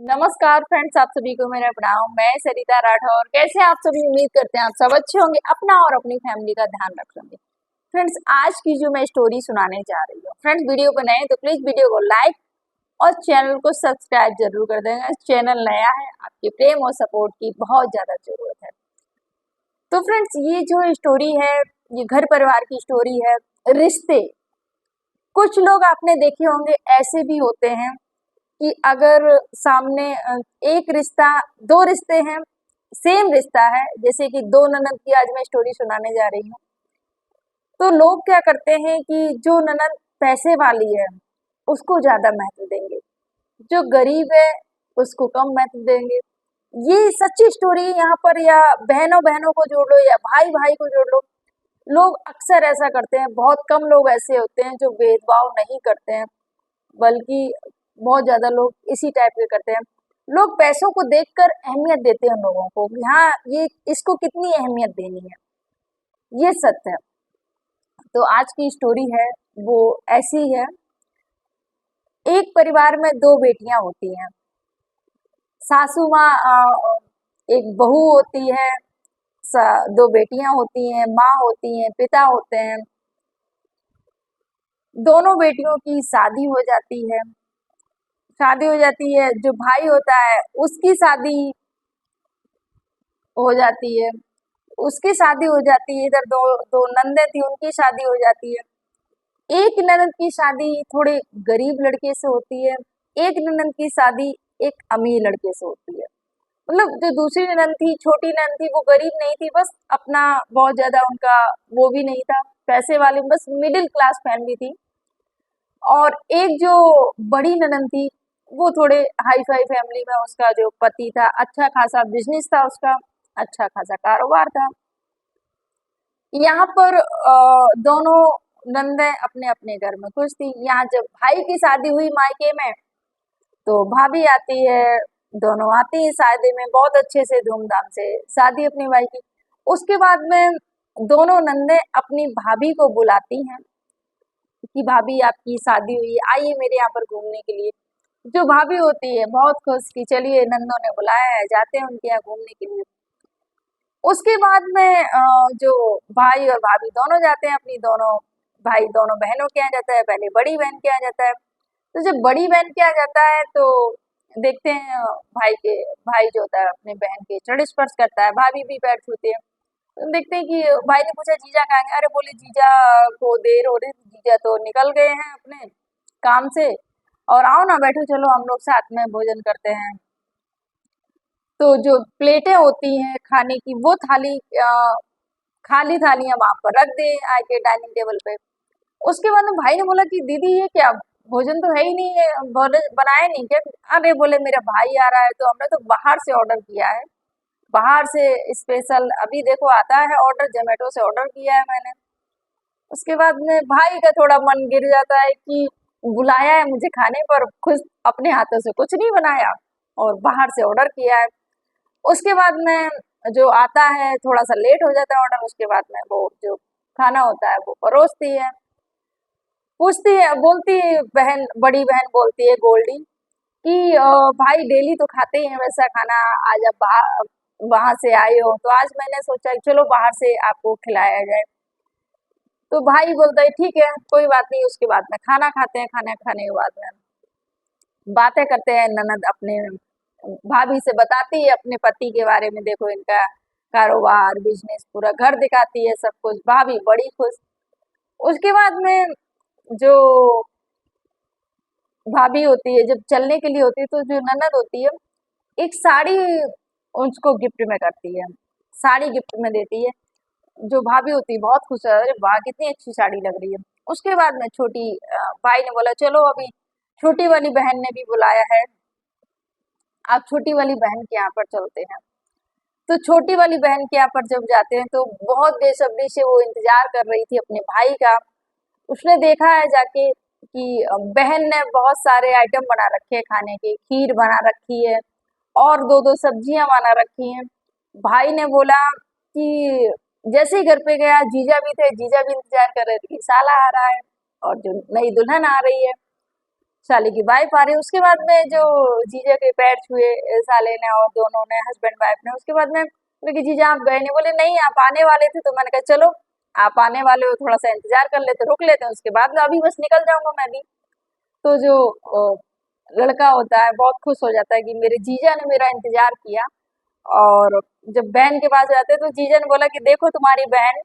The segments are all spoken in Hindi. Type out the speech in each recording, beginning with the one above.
नमस्कार फ्रेंड्स, आप सभी को मेरा प्रणाम। मैं सरिता राठौर। कैसे आप सभी? उम्मीद करते हैं आप सब अच्छे होंगे, अपना और अपनी फैमिली का ध्यान रख होंगे। फ्रेंड्स, आज की जो मैं स्टोरी सुनाने जा रही हूँ, फ्रेंड्स वीडियो को नए तो प्लीज वीडियो को लाइक और चैनल को सब्सक्राइब जरूर कर देना। चैनल नया है, आपके प्रेम और सपोर्ट की बहुत ज्यादा जरूरत है। तो फ्रेंड्स, ये जो स्टोरी है, ये घर परिवार की स्टोरी है। रिश्ते, कुछ लोग आपने देखे होंगे ऐसे भी होते हैं कि अगर सामने एक रिश्ता, दो रिश्ते हैं, सेम रिश्ता है, जैसे कि दो ननद की आज मैं स्टोरी सुनाने जा रही हूँ। तो लोग क्या करते हैं कि जो ननद पैसे वाली है उसको ज्यादा महत्व देंगे, जो गरीब है उसको कम महत्व देंगे। ये सच्ची स्टोरी है यहाँ पर। या बहनों बहनों को जोड़ लो या भाई भाई को जोड़ लो, लोग अक्सर ऐसा करते हैं। बहुत कम लोग ऐसे होते हैं जो भेदभाव नहीं करते हैं, बल्कि बहुत ज्यादा लोग इसी टाइप के करते हैं। लोग पैसों को देखकर अहमियत देते हैं लोगों को कि हाँ, ये इसको कितनी अहमियत देनी है, ये सत्य है। तो आज की स्टोरी है वो ऐसी है। एक परिवार में दो बेटियां होती हैं। सासू माँ, एक बहू होती है, दो बेटियां होती हैं, माँ होती हैं, पिता होते हैं। दोनों बेटियों की शादी हो जाती है। शादी हो जाती है, जो भाई होता है उसकी शादी हो जाती है, उसकी शादी हो जाती है। इधर दो दो नंदे थी, उनकी शादी हो जाती है। एक ननद की शादी थोड़े गरीब लड़के से होती है, एक ननद की शादी एक अमीर लड़के से होती है। मतलब जो दूसरी ननद थी, छोटी ननद थी, वो गरीब नहीं थी, बस अपना बहुत ज्यादा उनका वो भी नहीं था, पैसे वाले, बस मिडिल क्लास फैमिली थी। और एक जो बड़ी ननद थी, वो थोड़े हाई फाई फैमिली में, उसका जो पति था, अच्छा खासा बिजनेस था उसका, अच्छा खासा कारोबार था। यहाँ पर दोनों नंदे अपने अपने घर में खुश थी। यहाँ जब भाई की शादी हुई मायके में, तो भाभी आती है, दोनों आती है शादी में, बहुत अच्छे से धूमधाम से शादी अपनी भाई की। उसके बाद में दोनों नंदे अपनी भाभी को बुलाती हैं कि भाभी आपकी शादी हुई है, आइए मेरे यहाँ पर घूमने के लिए। जो भाभी होती है बहुत खुश कि चलिए नंदों ने बुलाया है, जाते हैं उनके यहाँ घूमने के लिए। उसके बाद में जो भाई और भाभी दोनों जाते हैं, अपनी दोनों भाई दोनों बहनों के यहाँ जाता है, पहले बड़ी बहन के यहाँ जाता है। तो जब बड़ी बहन के यहाँ जाता है तो देखते हैं भाई जो होता है अपने बहन के चरण स्पर्श करता है, भाभी भी पैर छूती है। तो देखते हैं कि भाई ने पूछा जीजा कहाँ गए? अरे बोले जीजा को देर हो रही थी, जीजा तो निकल गए हैं अपने काम से, और आओ ना बैठो, चलो हम लोग साथ में भोजन करते हैं। तो जो प्लेटें होती हैं खाने की, वो थाली खाली थालियां वहां पर रख दे आके डाइनिंग टेबल पे। उसके बाद में भाई ने बोला कि दीदी ये क्या, भोजन तो है ही नहीं है, बनाया नहीं क्या? अरे बोले मेरा भाई आ रहा है तो हमने तो बाहर से ऑर्डर किया है, बाहर से स्पेशल, अभी देखो आता है ऑर्डर, जोमेटो से ऑर्डर किया है मैंने। उसके बाद में भाई का थोड़ा मन गिर जाता है कि बुलाया है मुझे खाने पर, खुद अपने हाथों से कुछ नहीं बनाया और बाहर से ऑर्डर किया है। उसके बाद में जो आता है, थोड़ा सा लेट हो जाता है ऑर्डर, उसके बाद में वो जो खाना होता है वो परोसती है, पूछती है, बोलती है बहन, बड़ी बहन बोलती है गोल्डी कि भाई डेली तो खाते ही हैं वैसा खाना, आज आप वहां से आए हो तो आज मैंने सोचा कि चलो बाहर से आपको खिलाया जाए। तो भाई बोलता है ठीक है कोई बात नहीं। उसके बाद में खाना खाते हैं, खाना खाने के बाद में बातें करते हैं। ननद अपने भाभी से बताती है अपने पति के बारे में, देखो इनका कारोबार बिजनेस, पूरा घर दिखाती है सब कुछ, भाभी बड़ी खुश। उसके बाद में जो भाभी होती है, जब चलने के लिए होती है, तो जो ननद होती है एक साड़ी उसको गिफ्ट में करती है, साड़ी गिफ्ट में देती है। जो भाभी होती है बहुत खुश है, अरे वाह कितनी अच्छी साड़ी लग रही है। उसके बाद में छोटी भाई ने बोला चलो अभी छोटी वाली बहन ने भी बुलाया है, आप छोटी वाली बहन के यहाँ पर चलते हैं। तो छोटी वाली बहन के यहाँ पर जब जाते हैं तो बहुत बेसब्री से वो इंतजार कर रही थी अपने भाई का। उसने देखा है जाके कि बहन ने बहुत सारे आइटम बना रखे हैं खाने के, खीर बना रखी है और दो दो सब्जियां बना रखी हैं। भाई ने बोला कि जैसे ही घर पे गया, जीजा भी थे, जीजा भी इंतजार कर रहे थे कि साला आ रहा है और जो नई दुल्हन आ रही है। साले की वाइफ आ रही है। उसके बाद में जो जीजा के पैर छुए साले ने और दोनों ने, हस्बैंड वाइफ ने। उसके बाद में बोले कि जीजा आप गए नहीं? बोले नहीं, आप आने वाले थे। तो मैंने कहा चलो, आप आने वाले हो, थोड़ा सा इंतजार कर लेते, रुक लेते हैं, उसके बाद में अभी बस निकल जाऊंगा मैं भी। तो जो लड़का होता है बहुत खुश हो जाता है कि मेरे जीजा ने मेरा इंतजार किया। और जब बहन के पास जाते हैं तो जीजा ने बोला कि देखो तुम्हारी बहन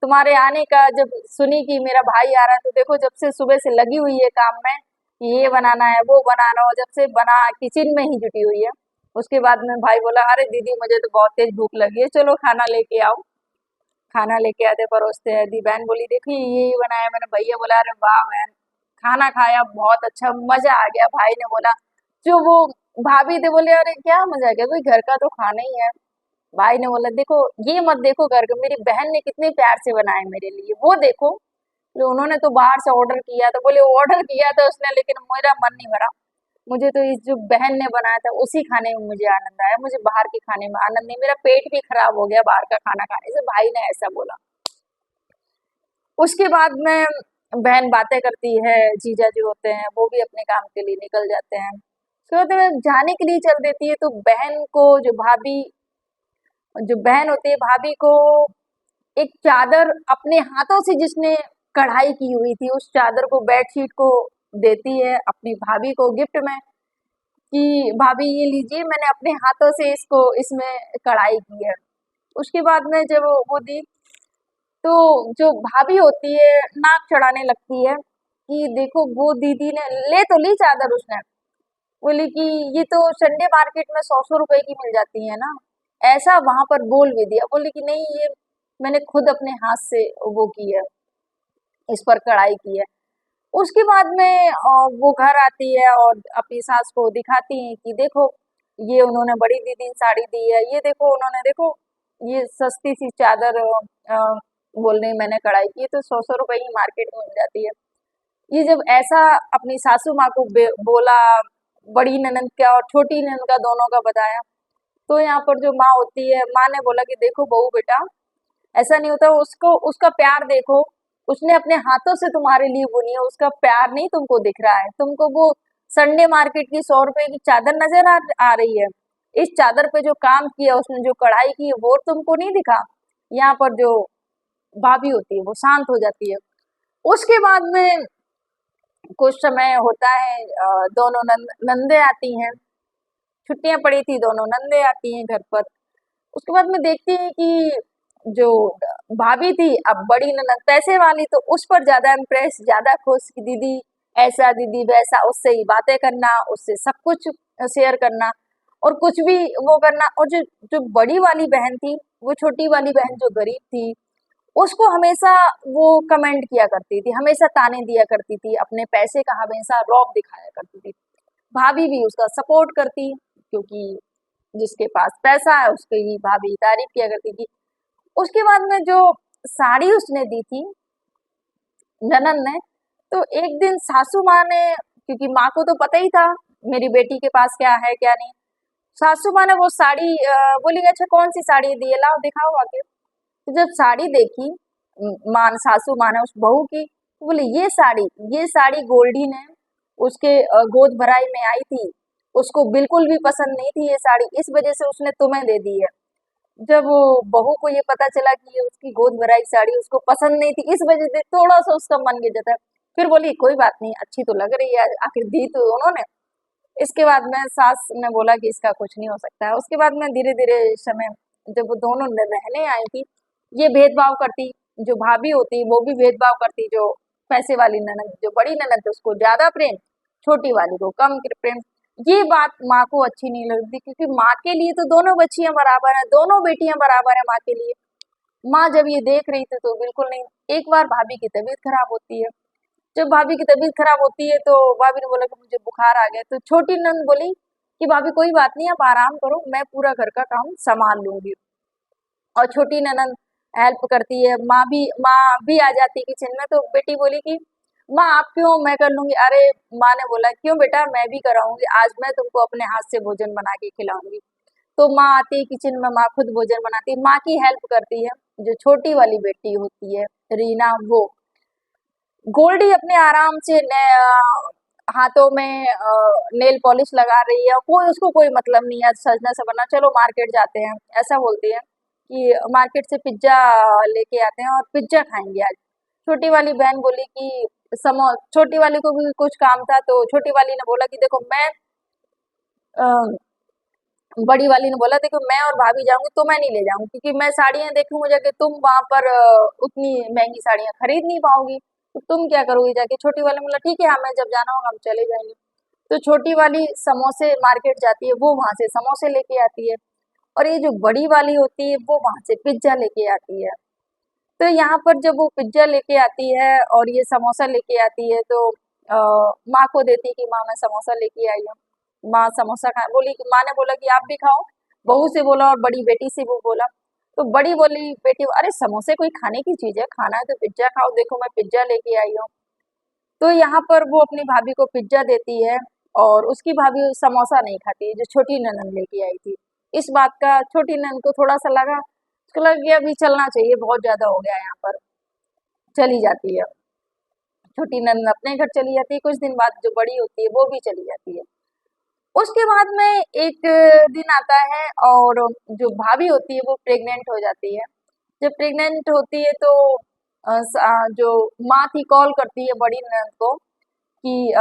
तुम्हारे आने का जब सुनी कि मेरा भाई आ रहा है, तो देखो जब से सुबह से लगी हुई है काम में कि ये बनाना है वो बनाना हो, जब से बना किचन में ही जुटी हुई है। उसके बाद में भाई बोला अरे दीदी मुझे तो बहुत तेज भूख लगी है, चलो खाना लेके आओ। खाना लेके आते, परोसते हैं। दी बहन बोली देखी ये बनाया मैंने। भैया बोला अरे वाह बहन, खाना खाया बहुत अच्छा, मजा आ गया। भाई ने बोला, जो वो भाभी थे बोले अरे क्या मजा आ गया, भाई घर का तो खाना ही है। भाई ने बोला देखो ये मत देखो घर का, मेरी बहन ने कितने प्यार से बनाए मेरे लिए, वो देखो। तो उन्होंने तो बाहर से ऑर्डर किया था। बोले ऑर्डर किया था उसने, लेकिन मेरा मन नहीं भरा। मुझे तो इस जो बहन ने बनाया था उसी खाने में मुझे आनंद आया, मुझे बाहर के खाने में आनंद नहीं। मेरा पेट भी खराब हो गया बाहर का खाना खाने से, भाई ने ऐसा बोला। उसके बाद में बहन बातें करती है, जीजा जो होते हैं वो भी अपने काम के लिए निकल जाते हैं। उसके बाद में जाने के लिए चल देती है। तो बहन को जो बहन होती है भाभी को एक चादर अपने हाथों से जिसने कढ़ाई की हुई थी, उस चादर को, बेडशीट को देती है अपनी भाभी को गिफ्ट में कि भाभी ये लीजिए, मैंने अपने हाथों से इसको इसमें कढ़ाई की है। उसके बाद में जब वो दी, तो जो भाभी होती है नाक चढ़ाने लगती है कि देखो वो दीदी ने ले तो ली चादर उसने। बोली कि ये तो संडे मार्केट में 100-100 रुपए की मिल जाती है ना, ऐसा वहां पर बोल भी दिया। बोली कि नहीं, ये मैंने खुद अपने हाथ से वो की है, इस पर कढ़ाई की है। उसके बाद में वो घर आती है और अपनी सास को दिखाती है कि देखो ये उन्होंने बड़ी दीदी ने साड़ी दी है, ये देखो उन्होंने, देखो ये सस्ती सी चादर बोल रही मैंने कढ़ाई की है, तो 100-100 रुपए की मार्केट में मिल जाती है। ये जब ऐसा अपनी सासू माँ को बोला, बड़ी ननद का और छोटी ननद का दोनों का बताया, तो यहाँ पर जो माँ होती है, माँ ने बोला कि देखो बहू बेटा, ऐसा नहीं होता, उसको उसका प्यार देखो, उसने अपने हाथों से तुम्हारे लिए बुनी है, उसका प्यार नहीं तुमको दिख रहा है, तुमको वो संडे मार्केट की 100 रुपए की चादर नजर आ रही है। इस चादर पे जो काम किया उसने, जो कढ़ाई की है, वो तुमको नहीं दिखा। यहाँ पर जो भाभी होती है वो शांत हो जाती है। उसके बाद में कुछ समय होता है, दोनों नंदे आती हैं, छुट्टियां पड़ी थी, दोनों नंदे आती हैं घर पर। उसके बाद में देखती है कि जो भाभी थी, अब बड़ी ननद पैसे वाली, तो उस पर ज्यादा इम्प्रेस, ज्यादा खुश कि दीदी ऐसा दीदी वैसा, उससे ही बातें करना, उससे सब कुछ शेयर करना और कुछ भी वो करना। और जो जो बड़ी वाली बहन थी, वो छोटी वाली बहन जो गरीब थी, उसको हमेशा वो कमेंट किया करती थी, हमेशा ताने दिया करती थी, अपने पैसे का हमेशा रौब दिखाया करती थी। भाभी भी उसका सपोर्ट करती, क्योंकि जिसके पास पैसा है उसकी ही भाभी तारीफ किया करती थी। उसके बाद में जो साड़ी उसने दी थी ननद ने, तो एक दिन सासू माँ ने, क्योंकि माँ को तो पता ही था मेरी बेटी के पास क्या है क्या नहीं, सासू माँ ने वो साड़ी बोली अच्छा कौन सी साड़ी दी है, लाओ दिखाओ आके। तो जब साड़ी देखी माँ सासू माँ ने उस बहू की, तो बोले ये साड़ी गोल्डी ने उसके गोद भराई में आई थी, उसको बिल्कुल भी पसंद नहीं थी ये साड़ी, इस वजह से उसने तुम्हें दे दी है। जब वो बहू को ये पता चला कि ये उसकी गोद भराई साड़ी उसको पसंद नहीं थी, इस वजह से थोड़ा सा उसका मन गिर जाता है। फिर बोली कोई बात नहीं, अच्छी तो लग रही है, आखिर दी तो उन्होंने। इसके बाद में सास ने बोला कि इसका कुछ नहीं हो सकता है। उसके बाद में धीरे धीरे समय, जब वो दोनों रहने आई थी, ये भेदभाव करती, जो भाभी होती वो भी भेदभाव करती, जो पैसे वाली ननद, जो बड़ी ननद उसको ज्यादा प्रेम, छोटी वाली को कम प्रेम। ये बात माँ को अच्छी नहीं लगती, क्योंकि माँ के लिए तो दोनों बच्चियां बराबर है, दोनों बेटियां बराबर है माँ के लिए। माँ जब ये देख रही थी तो बिल्कुल नहीं। एक बार भाभी की तबीयत खराब होती है, जब भाभी की तबीयत खराब होती है तो भाभी ने बोला कि मुझे बुखार आ गया, तो छोटी नंद बोली कि भाभी कोई बात नहीं, आप आराम करो, मैं पूरा घर का काम संभाल लूंगी। और छोटी ननद हेल्प करती है, माँ भी आ जाती है किचन में। तो बेटी बोली कि माँ आप क्यों, मैं कर लूंगी। अरे माँ ने बोला क्यों बेटा, मैं भी कराऊंगी, आज मैं तुमको अपने हाथ से भोजन बना के खिलाऊंगी। तो माँ आती है किचन में, माँ खुद भोजन बनाती है, माँ की हेल्प करती है। जो छोटी वाली बेटी होती है रीना, वो गोल्डी अपने आराम से हाथों में नेल पॉलिश लगा रही है, कोई उसको कोई मतलब नहीं है सजना सवरना, चलो मार्केट जाते हैं, ऐसा बोलती है कि मार्केट से पिज्जा लेके आते हैं और पिज्जा खाएंगे आज। छोटी वाली बहन बोली कि छोटी वाली को भी कुछ काम था, तो छोटी वाली ने बोला कि देखो मैं अ, बड़ी वाली ने बोला देखो मैं और भाभी जाऊंगी तो मैं नहीं ले जाऊंगी, क्योंकि मैं साड़ियां देखूंगी जाके, तुम वहां पर उतनी महंगी साड़ियां खरीद नहीं पाओगी, तो तुम क्या करोगी जाके। छोटी वाली ने बोला ठीक है, हमें जब जाना होगा हम चले जाएंगे। तो छोटी वाली समोसे मार्केट जाती है, वो वहां से समोसे लेके आती है, और ये जो बड़ी वाली होती है वो वहां से पिज्जा लेके आती है। तो यहाँ पर जब वो पिज्जा लेके आती है और ये समोसा लेके आती है, तो माँ को देती है कि माँ मैं समोसा लेके आई हूँ। माँ समोसा खा बोली कि माँ ने बोला कि आप भी खाओ, बहू से बोला और बड़ी बेटी से वो बोला। तो बड़ी बोली बेटी, अरे समोसे कोई खाने की चीज है, खाना है तो पिज्जा खाओ, देखो मैं पिज्जा लेके आई हूँ। तो यहाँ पर वो अपनी भाभी को पिज्जा देती है, और उसकी भाभी समोसा नहीं खाती है जो छोटी ननद लेके आई थी। इस बात का छोटी ननद को थोड़ा सा लगा, उसको लगा कि अभी चलना चाहिए, बहुत ज्यादा हो गया यहाँ पर। चली जाती है, छोटी ननद अपने घर चली जाती है, कुछ दिन बाद जो बड़ी होती है वो भी चली जाती है। उसके बाद में एक दिन आता है, और जो भाभी होती है वो प्रेग्नेंट हो जाती है। जब प्रेग्नेंट होती है तो जो माँ थी कॉल करती है बड़ी ननद को कि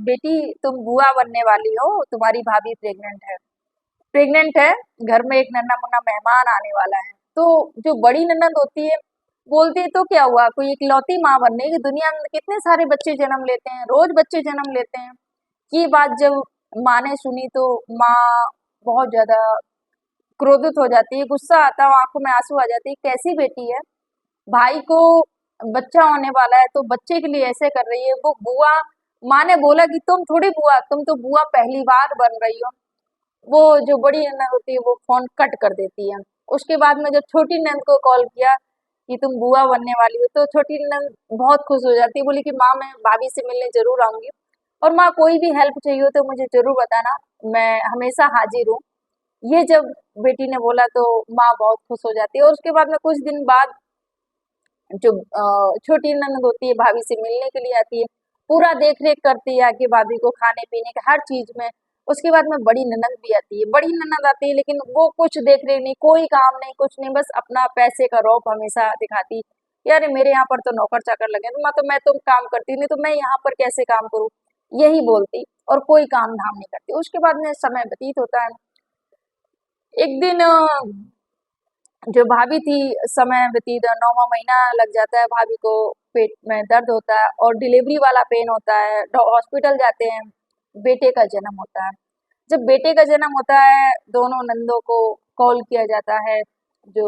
बेटी तुम बुआ बनने वाली हो, तुम्हारी भाभी प्रेग्नेंट है, घर में एक नन्ना मुन्ना मेहमान आने वाला है। तो जो बड़ी ननद होती है बोलती है तो क्या हुआ, कोई इकलौती माँ बनने की, दुनिया में कितने सारे बच्चे जन्म लेते हैं, रोज बच्चे जन्म लेते हैं। ये बात जब माँ ने सुनी तो माँ बहुत ज्यादा क्रोधित हो जाती है, गुस्सा आता है, आंखों में आंसू आ जाती है, कैसी बेटी है, भाई को बच्चा होने वाला है तो बच्चे के लिए ऐसे कर रही है। वो बुआ, माँ ने बोला कि तुम थोड़ी बुआ, तुम तो बुआ पहली बार बन रही हो। वो जो बड़ी ननद होती है वो फोन कट कर देती है। उसके बाद में जब छोटी ननद को कॉल किया कि तुम बुआ बनने वाली हो, तो छोटी ननद बहुत खुश हो जाती है, बोली कि माँ मैं भाभी से मिलने जरूर आऊंगी, और माँ कोई भी हेल्प चाहिए हो तो मुझे जरूर बताना, मैं हमेशा हाजिर हूँ। ये जब बेटी ने बोला तो माँ बहुत खुश हो जाती है, और उसके बाद में कुछ दिन बाद जो छोटी ननद होती है भाभी से मिलने के लिए आती है, पूरा देख रेख करती है आके भाभी को, खाने पीने के हर चीज में। उसके बाद में बड़ी ननद भी आती है, बड़ी ननद आती है लेकिन वो कुछ देख रेख नहीं, कोई काम नहीं, कुछ नहीं, बस अपना पैसे का रौब हमेशा दिखाती। यार मेरे यहाँ पर तो नौकर चाकर लगे हैं, मैं तो काम करती नहीं, तो मैं यहाँ पर कैसे काम करूँ, यही बोलती, और कोई काम धाम नहीं करती। उसके बाद में समय व्यतीत होता है। एक दिन जो भाभी थी, समय व्यतीत 9वां महीना लग जाता है, भाभी को पेट में दर्द होता है और डिलीवरी वाला पेन होता है, हॉस्पिटल जाते हैं, बेटे का जन्म होता है। जब बेटे का जन्म होता है, दोनों नंदों को कॉल किया जाता है, जो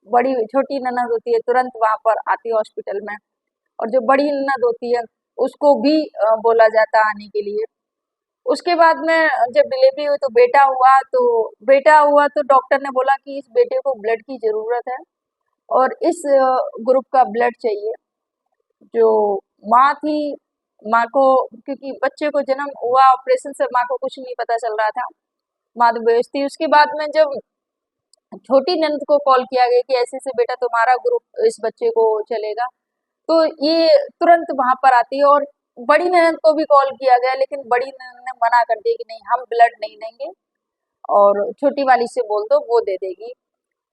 बड़ी छोटी ननद होती है तुरंत वहां पर आती है हॉस्पिटल में, और जो बड़ी ननद होती है उसको भी बोला जाता है आने के लिए। उसके बाद में जब डिलीवरी हुई तो बेटा हुआ तो डॉक्टर ने बोला कि इस बेटे को ब्लड की जरूरत है, और इस ग्रुप का ब्लड चाहिए। जो माँ थी, माँ को, क्योंकि बच्चे को जन्म हुआ ऑपरेशन से, माँ को कुछ नहीं पता चल रहा था, माँ तो बेहोश थी। उसके बाद में जब छोटी ननद को कॉल किया गया कि ऐसे से बेटा तुम्हारा ग्रुप इस बच्चे को चलेगा, तो ये तुरंत वहां पर आती है, और बड़ी ननद को भी कॉल किया गया, लेकिन बड़ी ननद ने मना कर दिया कि नहीं हम ब्लड नहीं देंगे, और छोटी वाली से बोल दो वो दे देगी।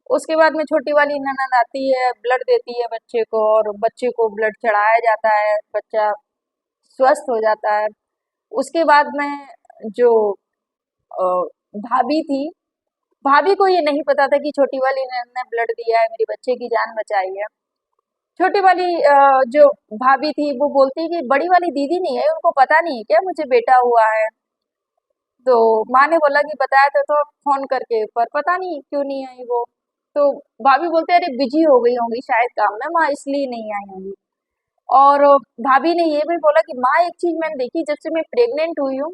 उसके बाद में छोटी वाली ननद आती है, ब्लड देती है बच्चे को, और बच्चे को ब्लड चढ़ाया जाता है, बच्चा स्वस्थ हो जाता है। उसके बाद में जो अ, भाभी थी, भाभी को ये नहीं पता था कि छोटी वाली ननद ने ब्लड दिया है, मेरे बच्चे की जान बचाई है। छोटी वाली जो भाभी थी वो बोलती कि बड़ी वाली दीदी नहीं है, उनको पता नहीं है क्या मुझे बेटा हुआ है। तो माँ ने बोला कि बताया तो फोन करके, पर पता नहीं क्यों नहीं आई वो। तो भाभी बोलते अरे बिजी हो गई होंगी शायद काम में माँ, इसलिए नहीं आई होंगी। और भाभी ने ये भी बोला कि माँ एक चीज मैंने देखी, जब से मैं प्रेग्नेंट हुई हूँ,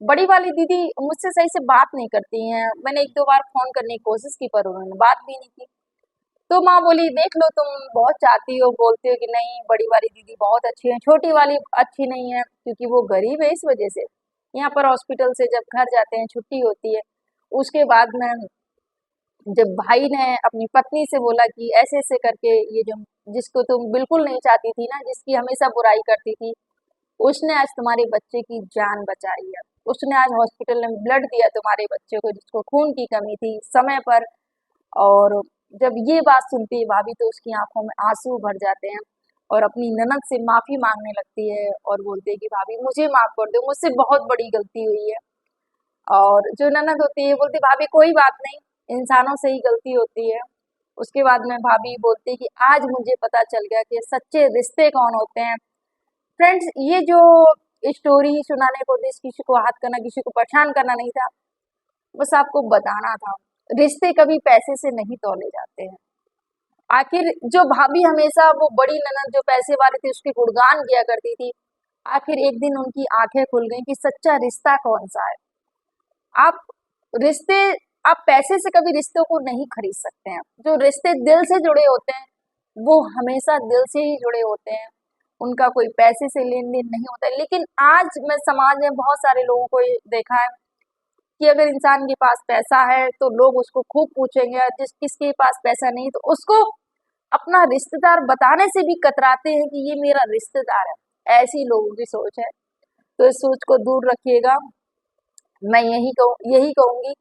बड़ी वाली दीदी मुझसे सही से बात नहीं करती हैं, मैंने एक दो बार फोन करने की कोशिश की पर उन्होंने बात भी नहीं की। तो माँ बोली देख लो, तुम बहुत चाहती हो, बोलती हो कि नहीं बड़ी वाली दीदी बहुत अच्छी है, छोटी वाली अच्छी नहीं है, क्योंकि वो गरीब है इस वजह से। यहाँ पर हॉस्पिटल से जब घर जाते हैं, छुट्टी होती है, उसके बाद में जब भाई ने अपनी पत्नी से बोला कि ऐसे ऐसे करके ये जो जिसको तुम बिल्कुल नहीं चाहती थी ना, जिसकी हमेशा बुराई करती थी, उसने आज तुम्हारे बच्चे की जान बचाई है, उसने आज हॉस्पिटल में ब्लड दिया तुम्हारे बच्चे को जिसको खून की कमी थी समय पर। और जब ये बात सुनती है भाभी तो उसकी आंखों में आंसू भर जाते हैं और अपनी ननद से माफी मांगने लगती है और बोलती है कि भाभी मुझे माफ कर दो, मुझसे बहुत बड़ी गलती हुई है। और जो ननद होती है बोलती भाभी कोई बात नहीं, इंसानों से ही गलती होती है। उसके बाद में भाभी बोलती है कि आज मुझे पता चल गया कि सच्चे रिश्ते कौन होते हैं। फ्रेंड्स, ये जो स्टोरी सुनाने को जिस किसी को आहत करना, किसी को परेशान करना नहीं था, बस आपको बताना था रिश्ते कभी पैसे से नहीं तोले जाते हैं। आखिर जो भाभी हमेशा वो बड़ी ननद जो पैसे वाली थी उसके गुणगान किया करती थी, आखिर एक दिन उनकी आंखें खुल गई कि सच्चा रिश्ता कौन सा है। आप रिश्ते आप पैसे से कभी रिश्तों को नहीं खरीद सकते हैं। जो रिश्ते दिल से जुड़े होते हैं वो हमेशा दिल से ही जुड़े होते हैं, उनका कोई पैसे से लेन देन नहीं होता है। लेकिन आज मैं समाज में बहुत सारे लोगों को ये देखा है कि अगर इंसान के पास पैसा है तो लोग उसको खूब पूछेंगे, और जिस किसके पास पैसा नहीं तो उसको अपना रिश्तेदार बताने से भी कतराते हैं कि ये मेरा रिश्तेदार है। ऐसी लोगों की सोच है, तो इस सोच को दूर रखिएगा। मैं यही कहूंगी,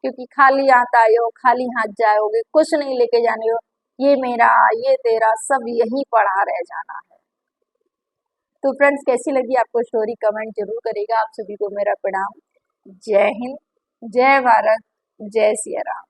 क्योंकि खाली हाथ आए हो खाली हाथ जाओगे, कुछ नहीं लेके जाने हो, ये मेरा ये तेरा सब यही पड़ा रह जाना है। तो फ्रेंड्स, कैसी लगी आपको स्टोरी कमेंट जरूर करिएगा। आप सभी को मेरा प्रणाम। जय हिंद, जय भारत, जय सिया राम।